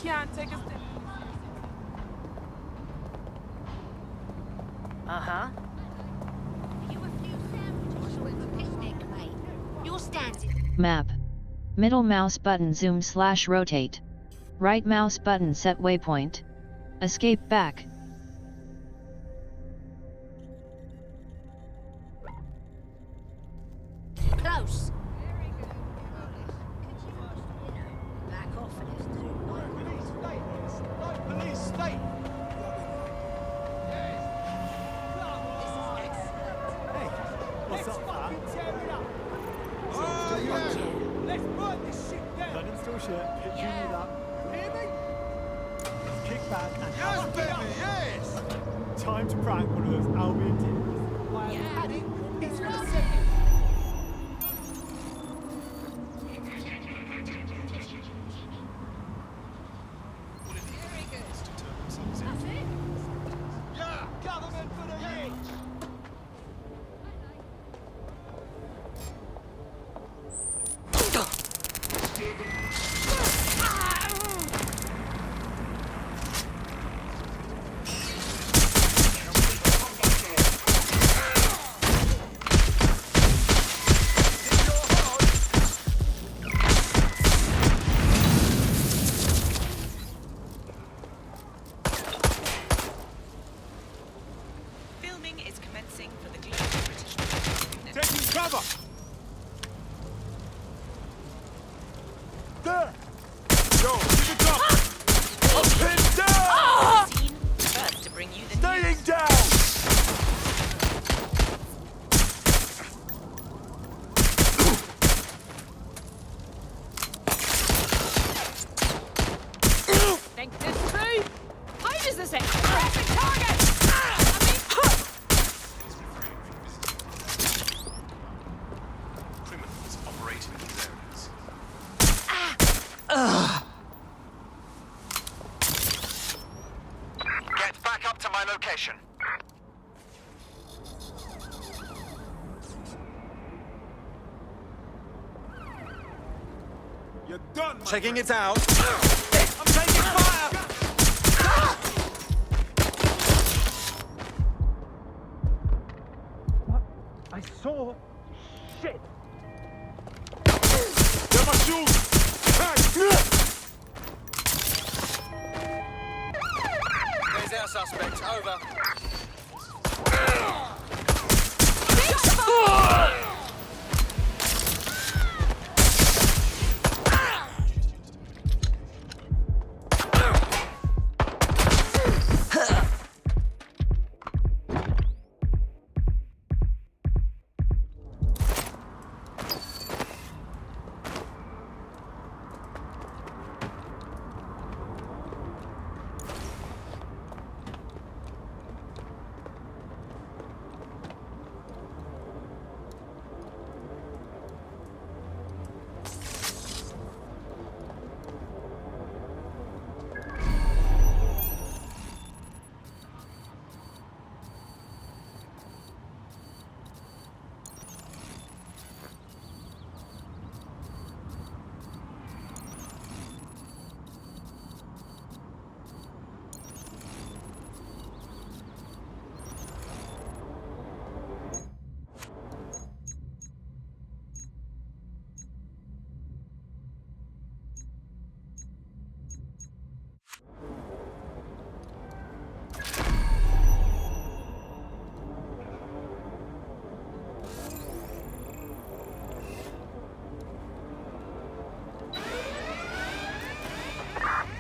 can't take a step. Uh-huh. Map. Middle mouse button zoom/rotate. Right mouse button set waypoint. Escape back. Close. Back off a little. Police state. Hey, what's up, man? Oh, yeah. Let's burn this shit down. Don't install shit. Continue that. Hear me? Kick back and yes, baby, yes. Time to prank one of those Albion teams. Why have you had it? It's for a second. Yeah, government for the rich. Filming is commencing for the global British Network. Taking cover! There! Yo, to the top! Up and down! Scene first to bring you the Staying news. down! Think this through? How does this end? Perfect target! Criminals operating in these areas. Get back up to my location. You're done, my Checking friend. it out. I'm taking fire! What? I saw... shit! Get my shoes! Hey! There's our suspect. Over.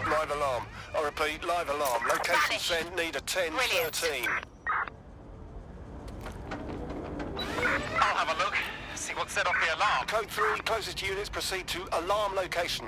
Live alarm. I repeat, live alarm. Location Vanish. sent. Need a 10-13. I'll have a look. See what set off the alarm. Code 3, closest units proceed to alarm location.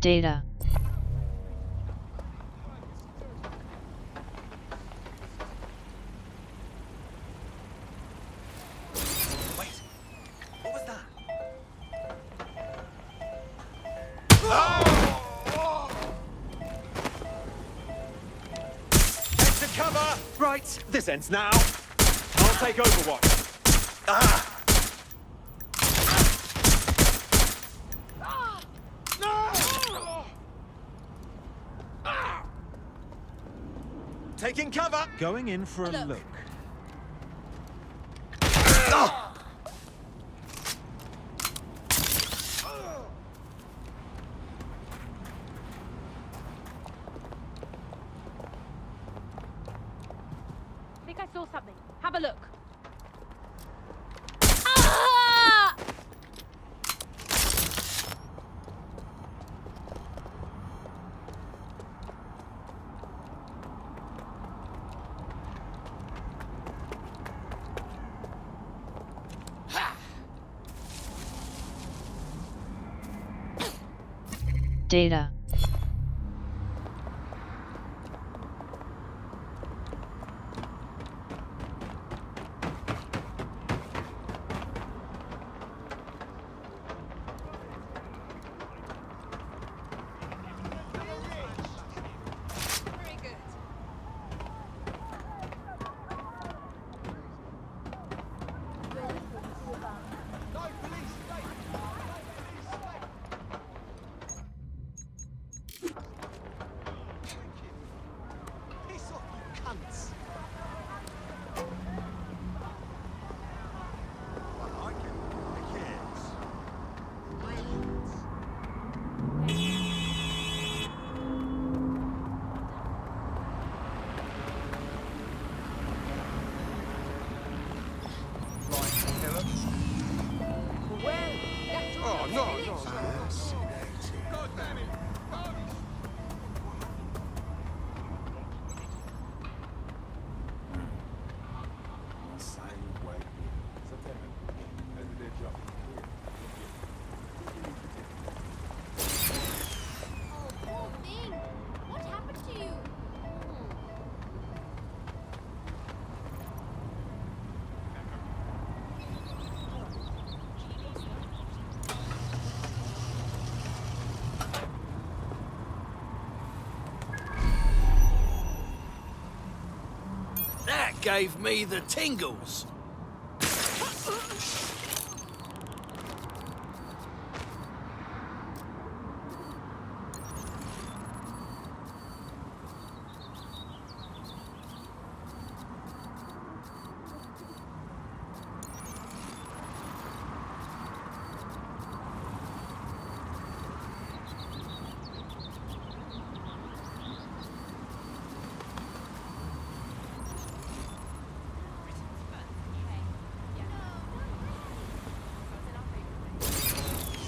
Data. Wait, what was that? Head to cover! Right, this ends now. I'll take Overwatch. Ah! Taking cover. Going in for a look. I think I saw something. Have a look. Data. That gave me the tingles.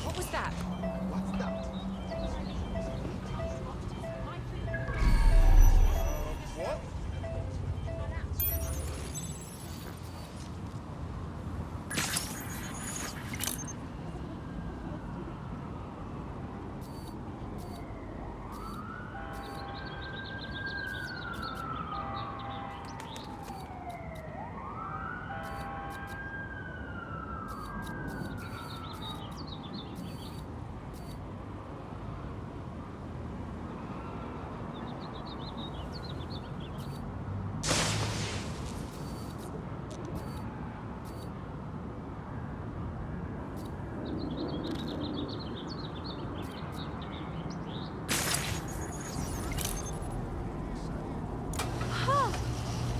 What was that?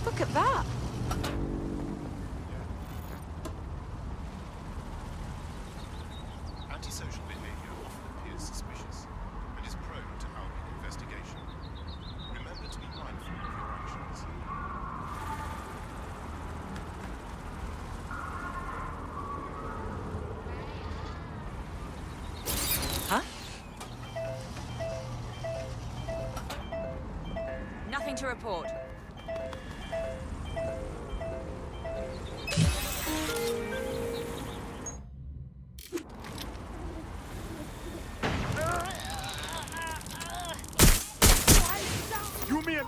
Look at that. Antisocial behavior often appears suspicious and is prone to outward investigation. Remember to be mindful of your actions. Huh? Nothing to report.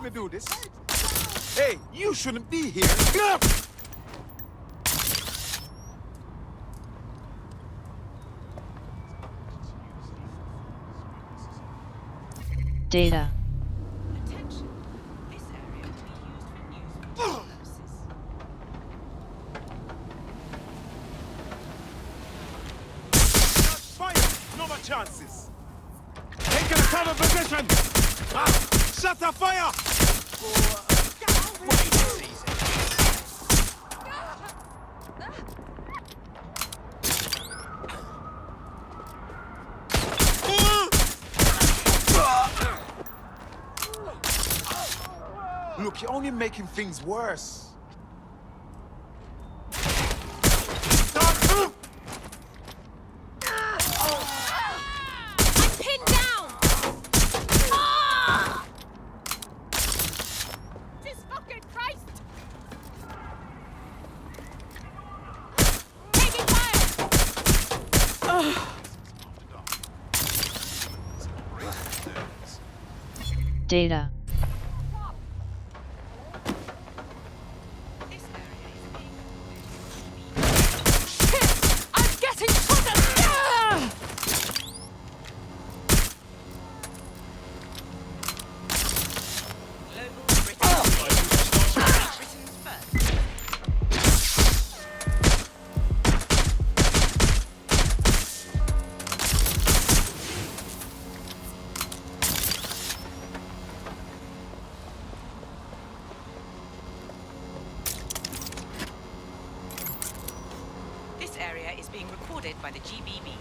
me do this. Hey, you shouldn't be here. Data. Attention. This area will be used for news and purposes. Fire! No more chances. Taking a cover position. Shut the fire! Wait, it's easy. Look, you're only making things worse. I'm pinned down! Ah! Jesus fucking Christ! Taking fire! Data. This area is being Shit! I'm getting shot at! Ah! global Britain's first. This area is being recorded by the GBB.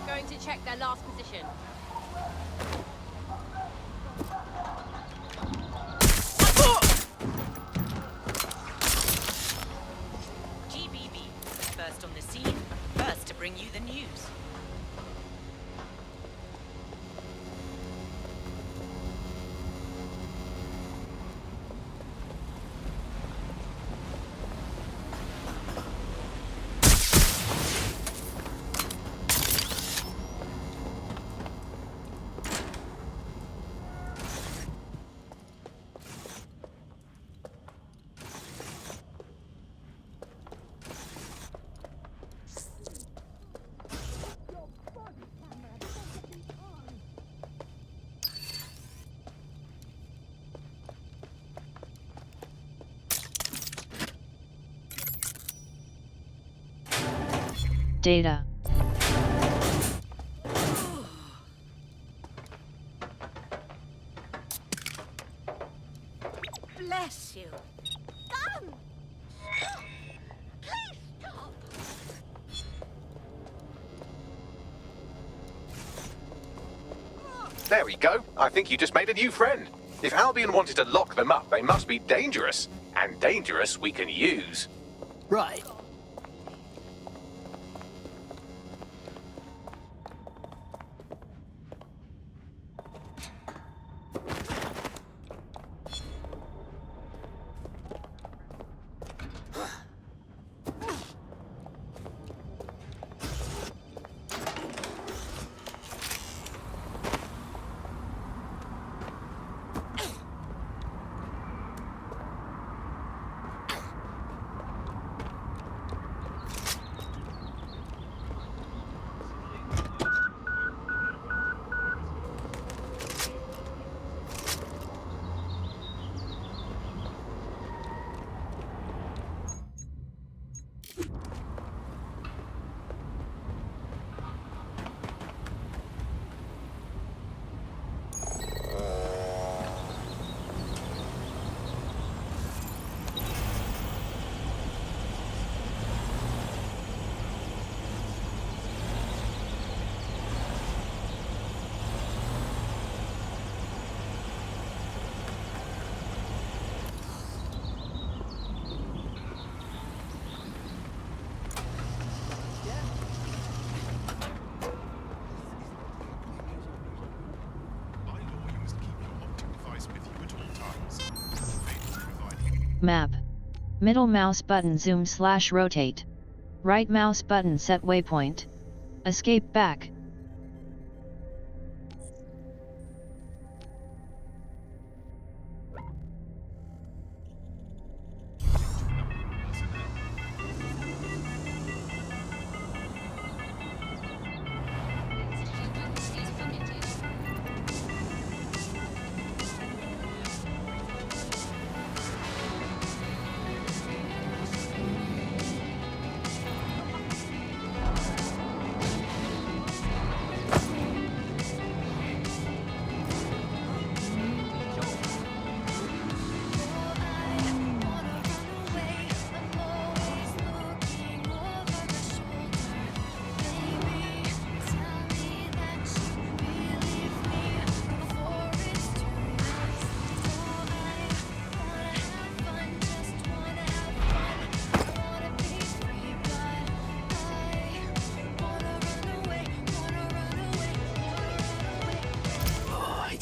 Going to check their last position. GBB, first on the scene, first to bring you the news. Data. Bless you. Damn! Please stop! There we go. I think you just made a new friend. If Albion wanted to lock them up, they must be dangerous. And dangerous we can use. Right. Map. Middle mouse button zoom/rotate. Right mouse button set waypoint. Escape back.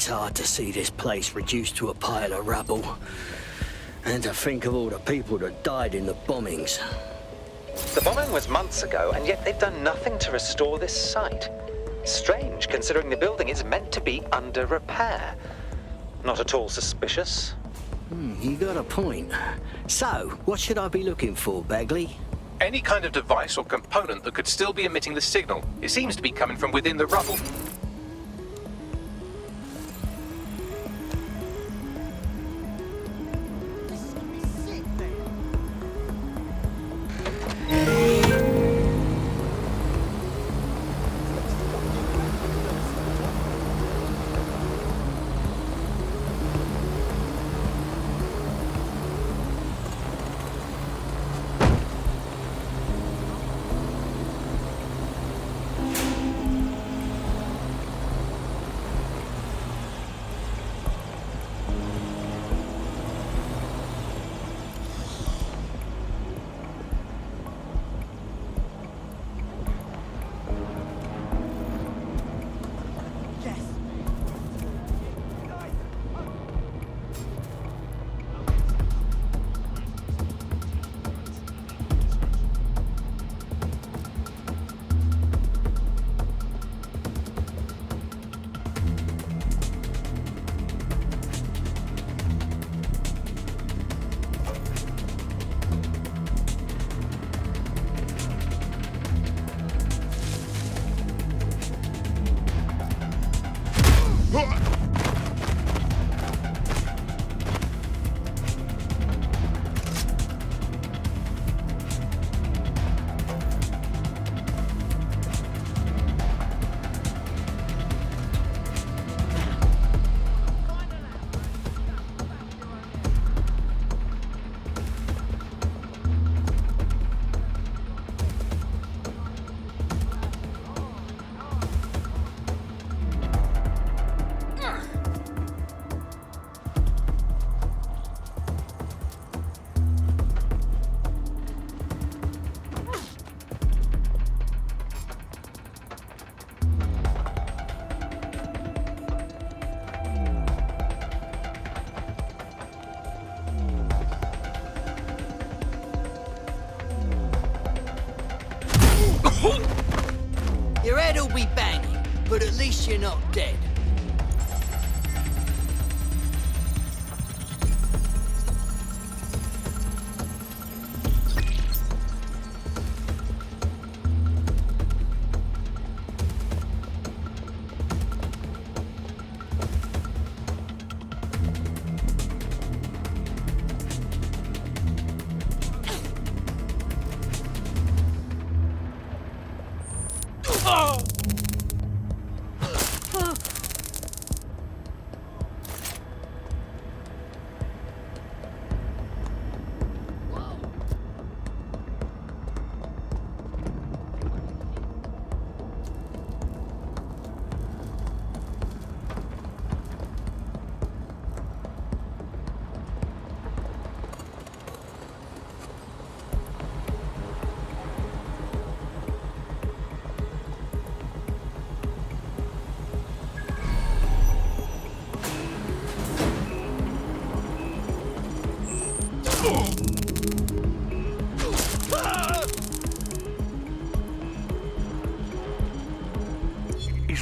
It's hard to see this place reduced to a pile of rubble. And to think of all the people that died in the bombings. The bombing was months ago, and yet they've done nothing to restore this site. Strange, considering the building is meant to be under repair. Not at all suspicious. You got a point. So, what should I be looking for, Bagley? Any kind of device or component that could still be emitting the signal. It seems to be coming from within the rubble. Your head'll be banging, but at least you're not dead.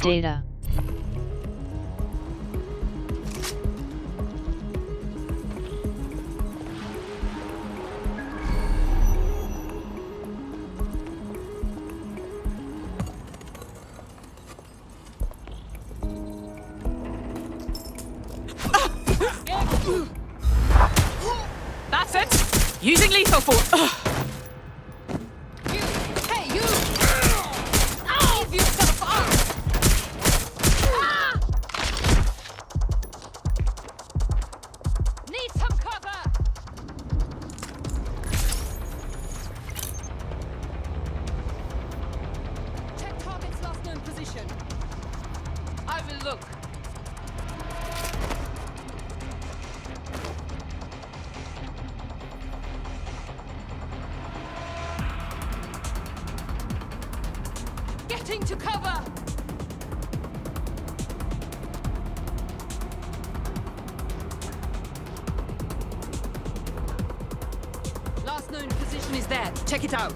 Data. That's it! Using lethal force! You! Hey, you! Give yourself up! Ah! Need some cover! Check target's last known position. I will look. Getting to cover! Last known position is there. Check it out.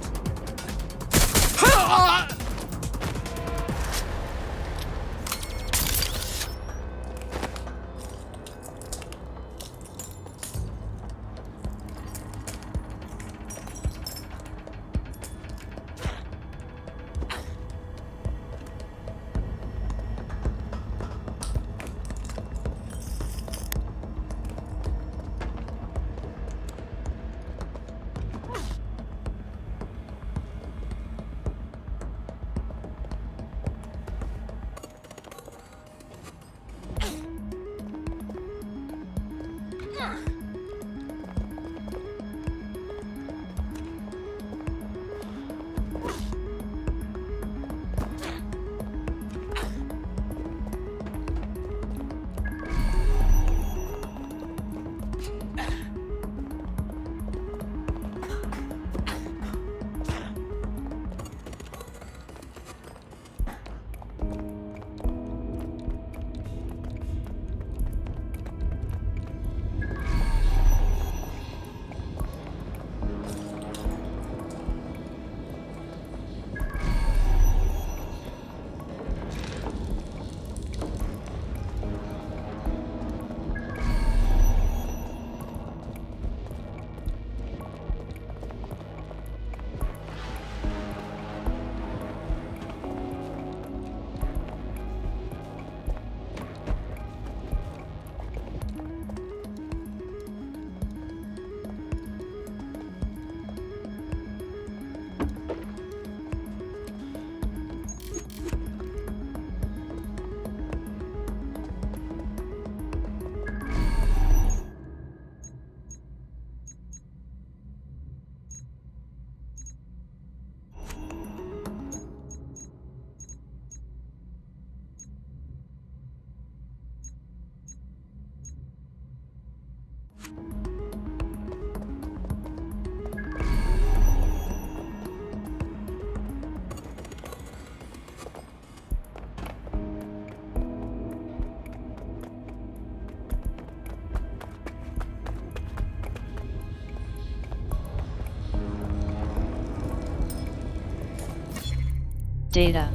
Data.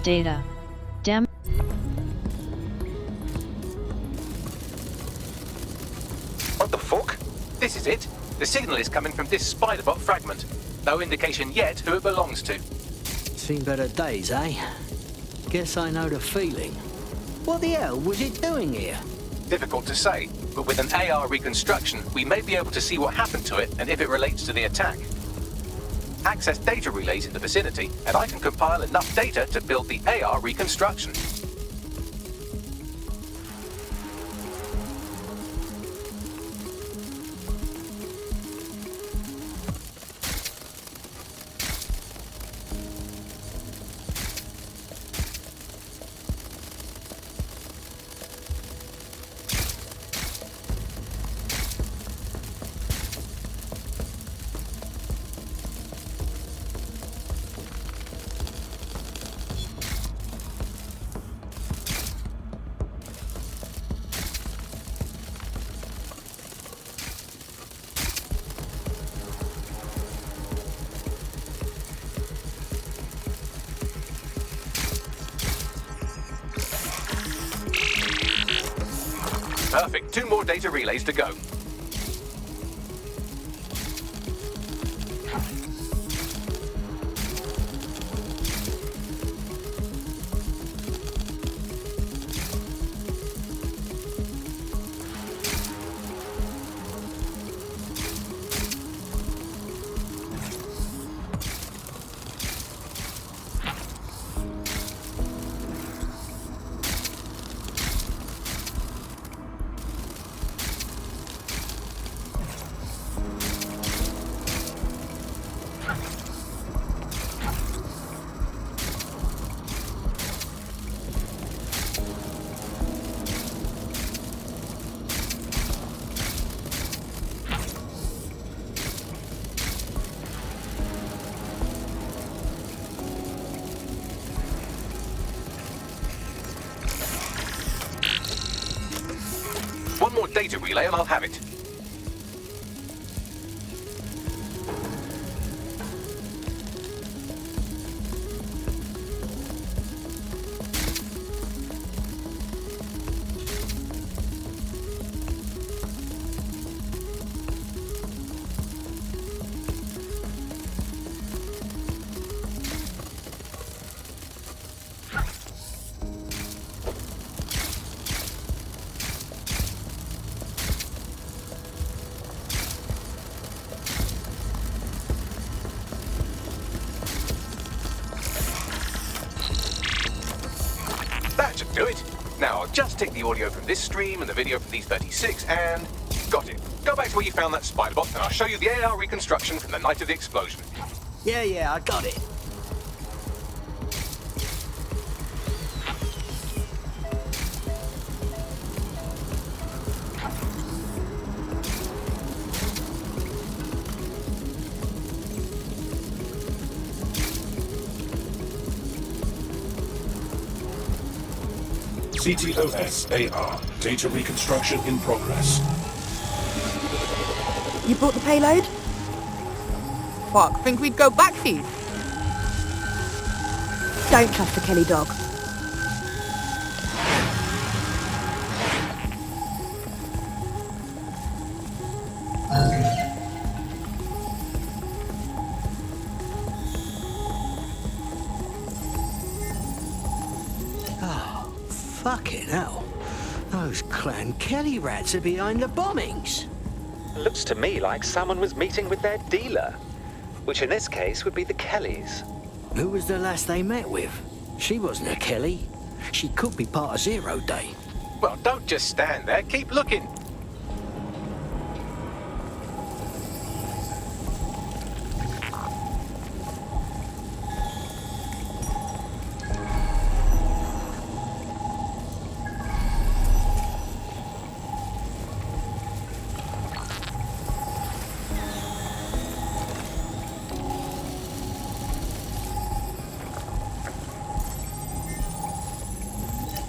Data. Damn. What the fuck? This is it. The signal is coming from this spider-bot fragment. No indication yet who it belongs to. Seen better days, eh? Guess I know the feeling. What the hell was it doing here? Difficult to say, but with an AR reconstruction, we may be able to see what happened to it and if it relates to the attack. Access data relays in the vicinity, and I can compile enough data to build the AR reconstruction. Perfect. 2 more data relays to go. One more data relay and I'll have it. That should do it. Now, I'll just take the audio from this stream and the video from these 36 and... got it. Go back to where you found that spider bot and I'll show you the AR reconstruction from the night of the explosion. Yeah, I got it. CTOS AR. Data reconstruction in progress. You brought the payload? Fuck, think we'd go back for you? Don't trust the Kelly dog. Fucking hell. Those Clan Kelly rats are behind the bombings. Looks to me like someone was meeting with their dealer, which in this case would be the Kellys. Who was the last they met with? She wasn't a Kelly. She could be part of Zero Day. Well, don't just stand there. Keep looking.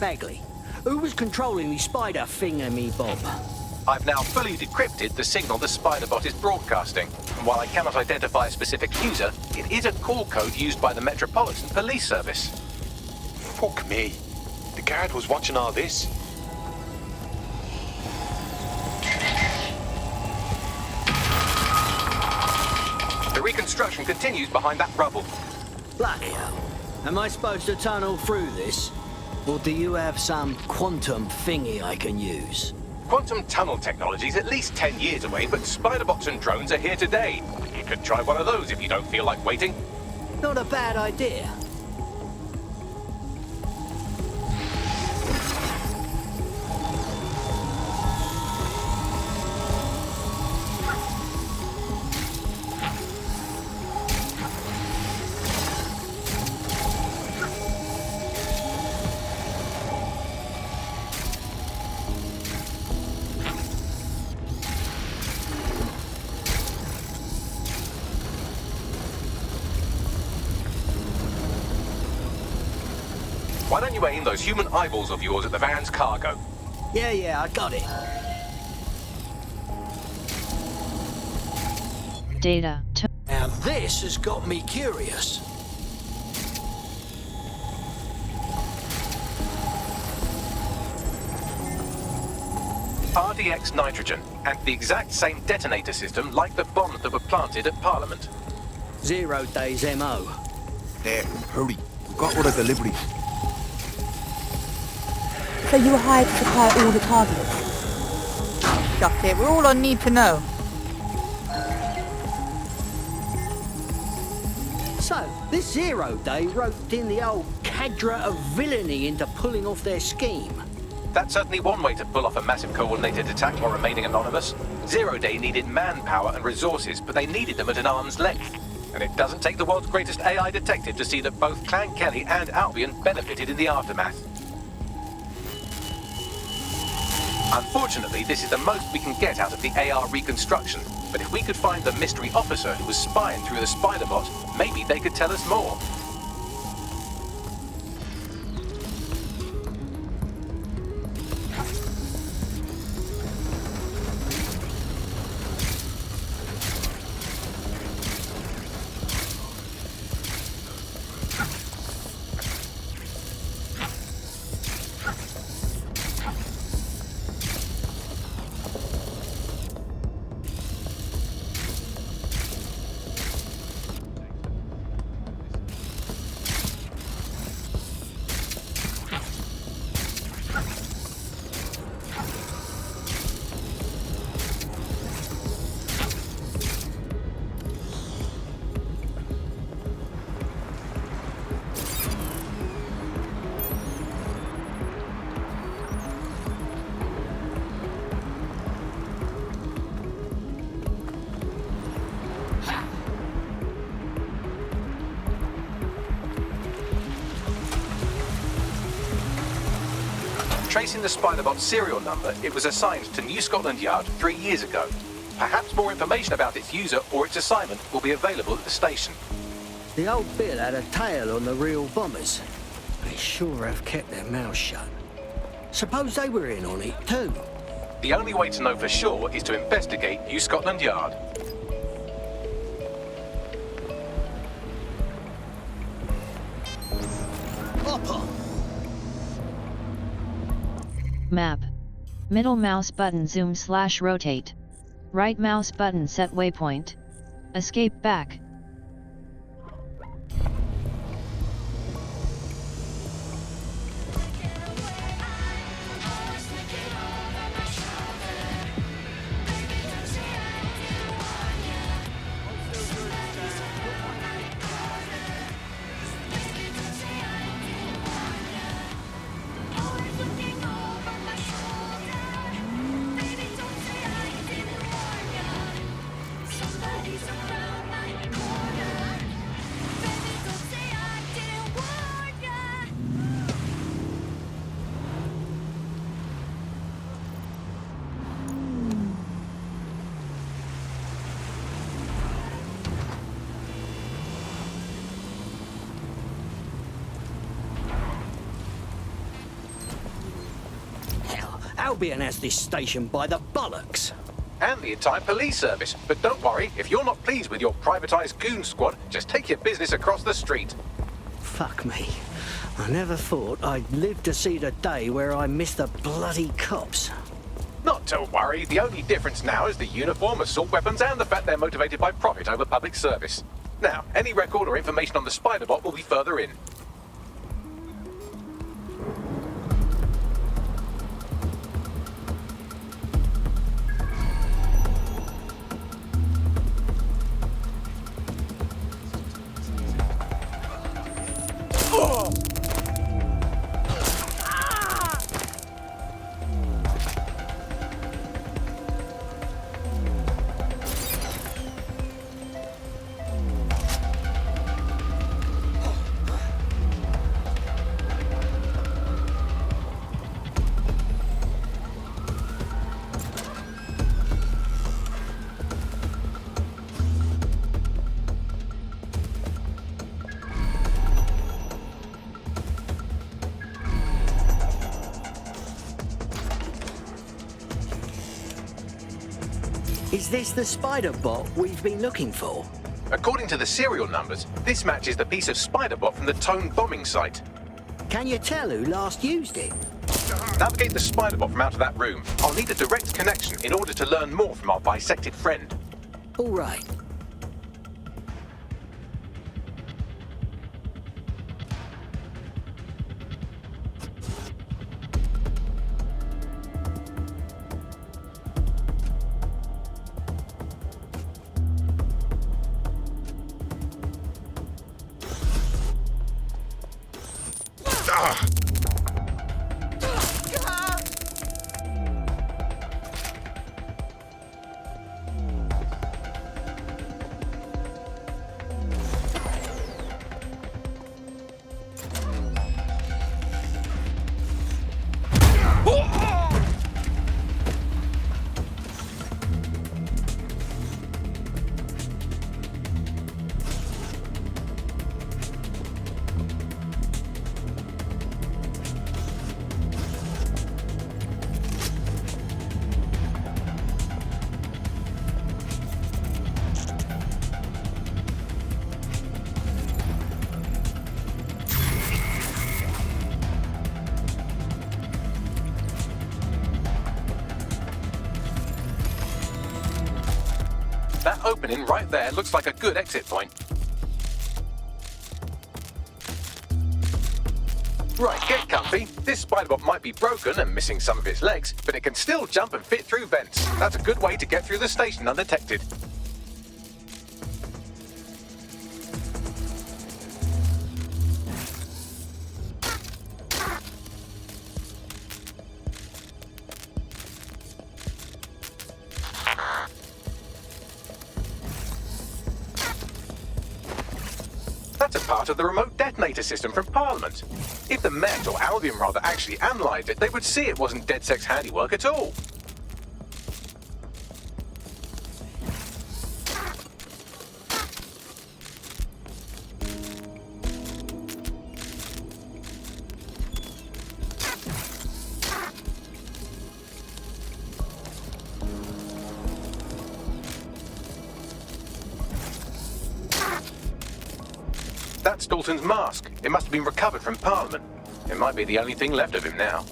Bagley, who was controlling the spider thingamy-bob? I've now fully decrypted the signal the spider bot is broadcasting. And while I cannot identify a specific user, it is a call code used by the Metropolitan Police Service. Fuck me. The guard was watching all this. The reconstruction continues behind that rubble. Bloody hell. Am I supposed to tunnel through this? Or do you have some quantum thingy I can use? Quantum tunnel technology is at least 10 years away, but spider bots and drones are here today. You could try one of those if you don't feel like waiting. Not a bad idea. Why don't you aim those human eyeballs of yours at the van's cargo? Yeah, I got it. Data. Now this has got me curious. RDX nitrogen and the exact same detonator system like the bombs that were planted at Parliament. 0 days MO. There, hurry. We've got all the deliveries. So you were hired to supply all the targets? Just it, we're all on need to know. So, this 0 day roped in the old cadre of villainy into pulling off their scheme. That's certainly one way to pull off a massive coordinated attack while remaining anonymous. 0 Day needed manpower and resources, but they needed them at an arm's length. And it doesn't take the world's greatest AI detective to see that both Clan Kelly and Albion benefited in the aftermath. Unfortunately, this is the most we can get out of the AR reconstruction. But if we could find the mystery officer who was spying through the spider bot, maybe they could tell us more. Tracing the Spiderbot's serial number, it was assigned to New Scotland Yard 3 years ago. Perhaps more information about its user or its assignment will be available at the station. The old Bill had a tail on the real bombers. They sure have kept their mouths shut. Suppose they were in on it too. The only way to know for sure is to investigate New Scotland Yard. Map. Middle mouse button zoom/rotate. Right mouse button set waypoint. Escape back. Albion has this station by the bollocks. And the entire police service. But don't worry, if you're not pleased with your privatised goon squad, just take your business across the street. Fuck me. I never thought I'd live to see the day where I miss the bloody cops. Not to worry, the only difference now is the uniform, assault weapons, and the fact they're motivated by profit over public service. Now, any record or information on the Spiderbot will be further in. Is this the spider bot we've been looking for? According to the serial numbers, this matches the piece of Spiderbot from the Tone bombing site. Can you tell who last used it? Navigate the spider bot from out of that room. I'll need a direct connection in order to learn more from our bisected friend. All right. That opening right there looks like a good exit point. Right, get comfy. This spider-bot might be broken and missing some of its legs, but it can still jump and fit through vents. That's a good way to get through the station undetected. That's a part of the remote detonator system from Parliament. If the Met, or Albion rather, actually analysed it, they would see it wasn't DedSec's handiwork at all. That's Dalton's mask. It must have been recovered from Parliament. It might be the only thing left of him now.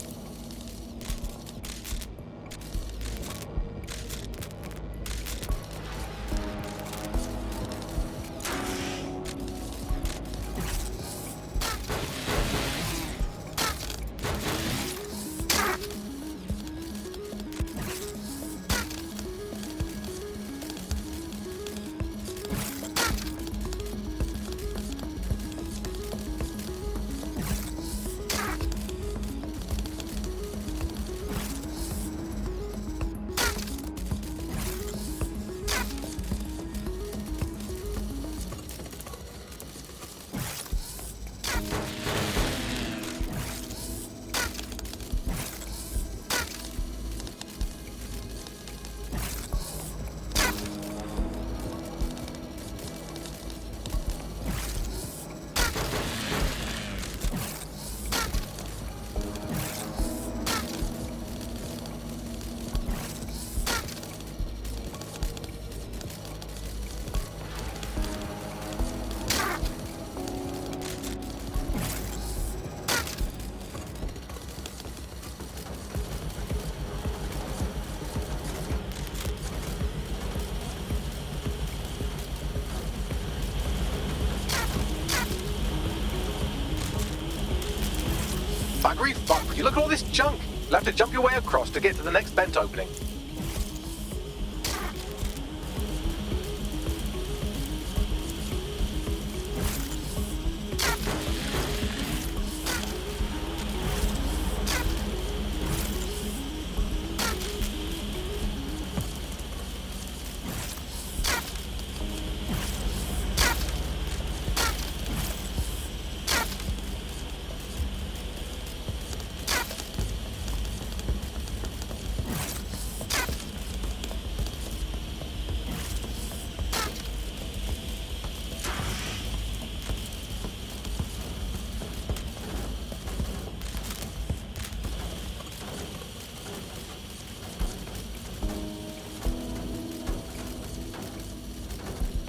Buggery fuck, would you look at all this junk? You'll have to jump your way across to get to the next vent opening.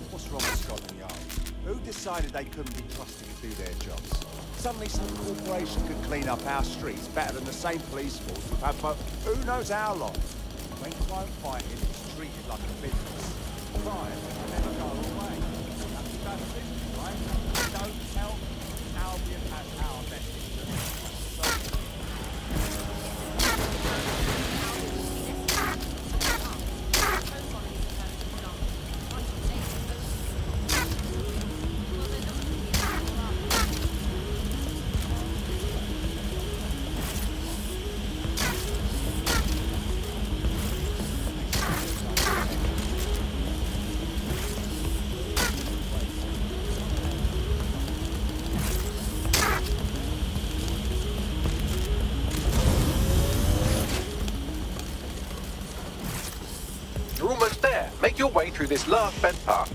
What's wrong with Scotland Yard? Who decided they couldn't be trusted to do their jobs? Suddenly some corporation could clean up our streets better than the same police force we've had for who knows how long. When crime fighting is treated like a business, crime will never go away. That's it, right? Don't tell me Albion has our best interests. You're almost there. Make your way through this last bed path.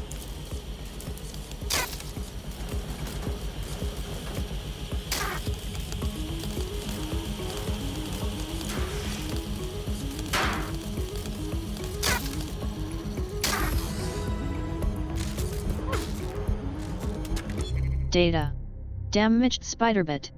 Data. Damaged spiderbit.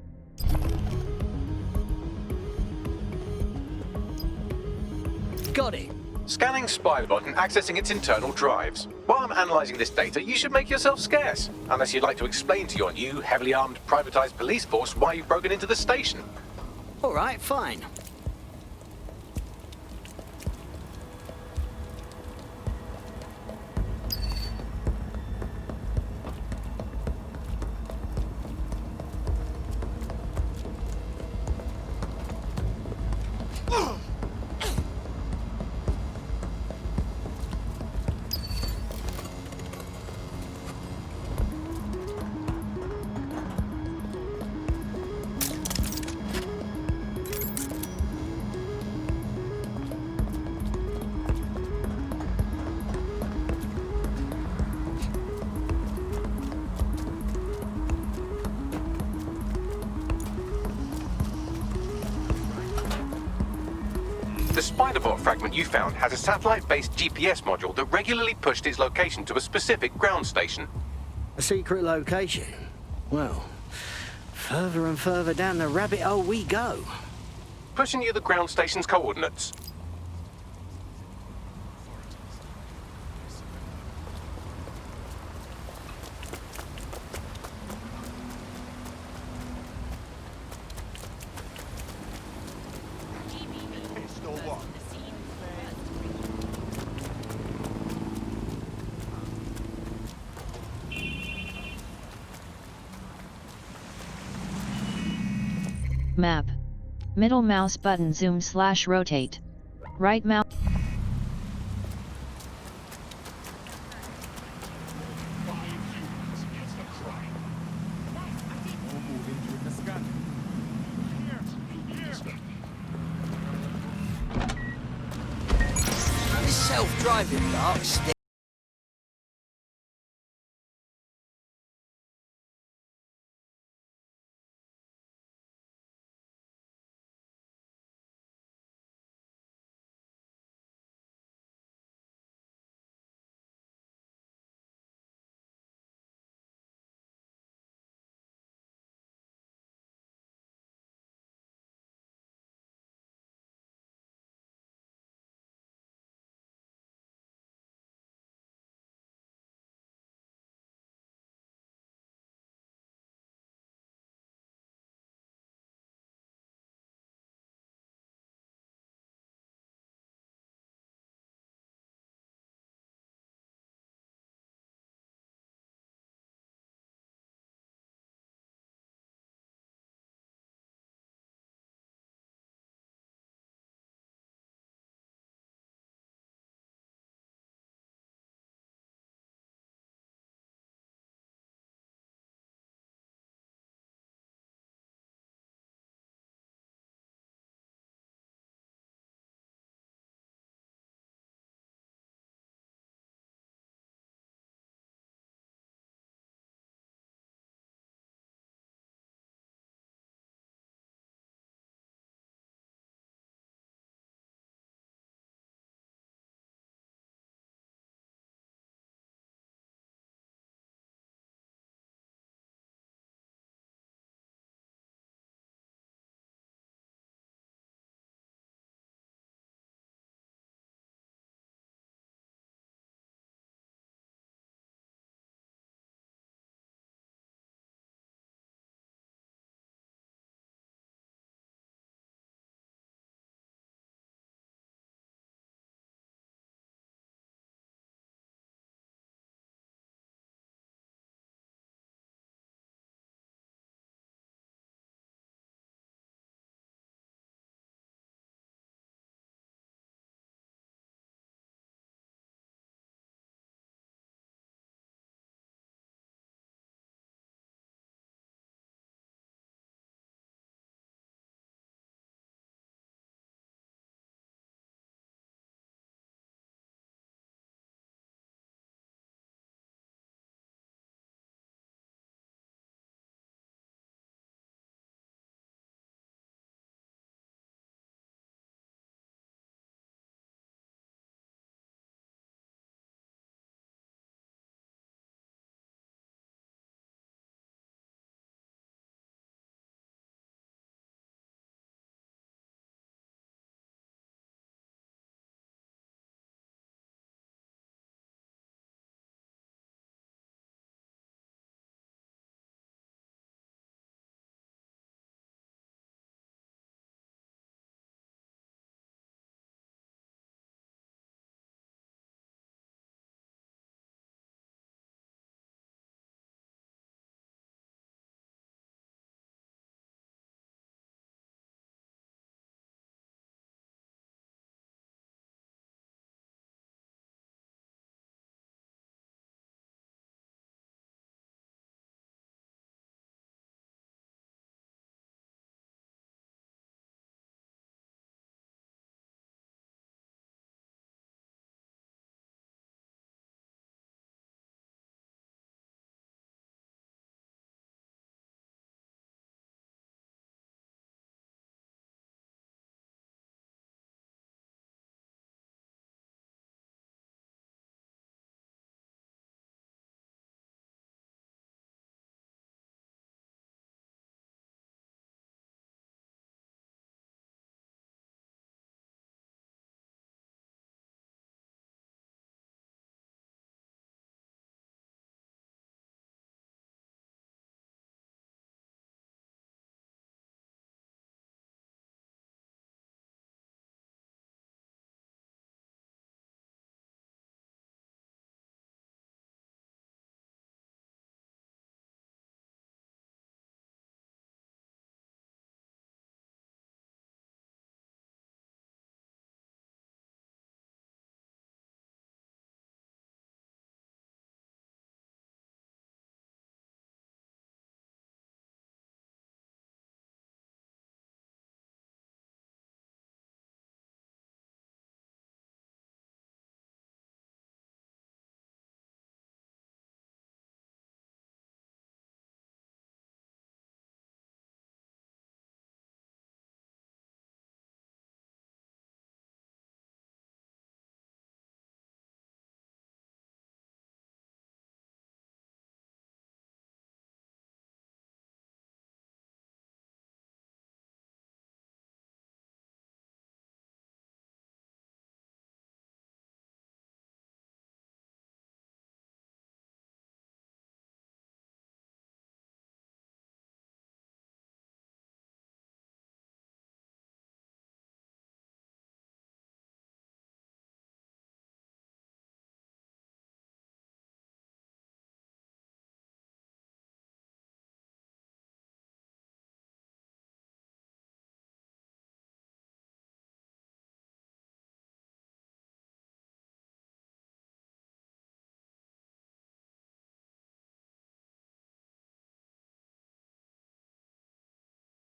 Got it. Scanning Spybot and accessing its internal drives. While I'm analysing this data, you should make yourself scarce. Unless you'd like to explain to your new, heavily armed, privatised police force why you've broken into the station. All right, fine. The Spiderbot fragment you found has a satellite-based GPS module that regularly pushed its location to a specific ground station. A secret location? Well, further and further down the rabbit hole we go. Pushing you the ground station's coordinates. Map. Middle mouse button zoom/rotate. Right mouse. This self-driving lark